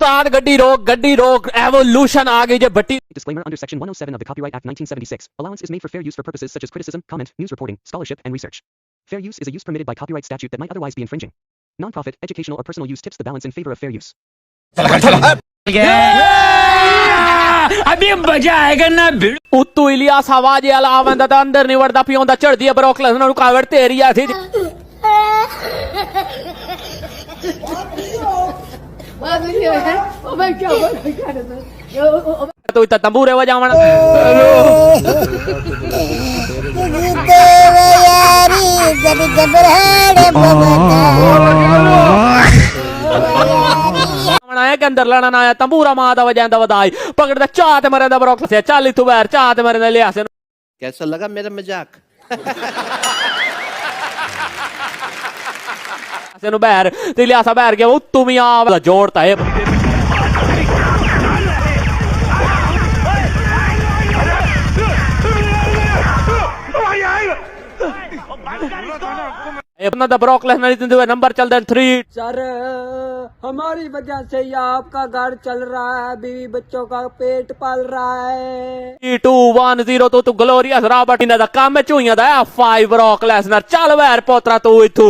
तार गड्डी रोक एवोल्यूशन आ गई जे बट्टी Disclaimer under Section 107 of the Copyright Act 1976. Allowance is made for fair use for purposes such as criticism, comment, news reporting, scholarship, and research. Fair use is a use permitted by copyright statute that might otherwise be infringing. Non-profit, educational, or personal use tips the balance in favor of fair use. अभी मजा आएगा ना उत्तू इलियास आवाज आला आवेंदा ता अंदर नहीं वड़दा पियोंदा चढ़दी है ब्रोक लेसनर रुकावट तेरी आ थी तो इतना तंबूरे बजावण आया के अंदर लड़न आया तंबूरा मादा वजांदा वदाई पकड़दा चाह ते मरेंदा ब्रोक से चल इथु बाहर चाह ते मरेंदा लिया से कैसा लगा मेरा मजाक से नु बाहर ते लिया सा बाहर गया उत्तू मियां जोड़ता है अपना द ब्रोक लेसनर इतने नंबर चल दे 3 सर हमारी वजह से ये आपका घर चल रहा है बीवी बच्चों का पेट पाल रहा है 2 1 0 तो ग्लोरियस रॉबर्ट इना दा काम में चुइयां दा 5 ब्रोक लेसनर चल बाहर पोतरा तू इथू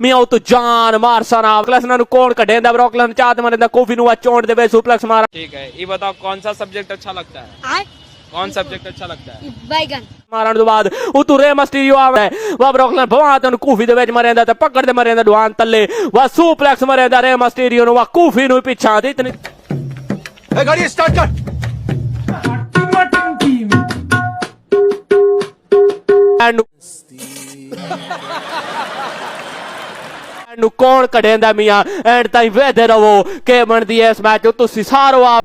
मियां तू जान मार सना लेसनर नु कोण कढेंदा ब्रोक लेसनर चाहत मरेंदा कॉफी नु चोंड देवे सुप्लेक्स मार ठीक है ये बताओ कौन सा सब्जेक्ट अच्छा लगता है कौन सब्जेक्ट अच्छा लगता है बैगन मारन तो बाद तू रे मस्टीरियो आवे वा ब्रोक लेसनर भवा तन कॉफी दे विच मरेंदा ते पकड़ दे मरेंदा दुआन तल्ले वा सुप्लेक्स मरेंदा रे मस्टीरियो नु वा कॉफी नु पिछा दे इतनी ए गाड़ी स्टार्ट कर नु कौन कढेंदा मियां एंड ताई वेदे रवो के बनदी है इस मैच तुसी सारो आप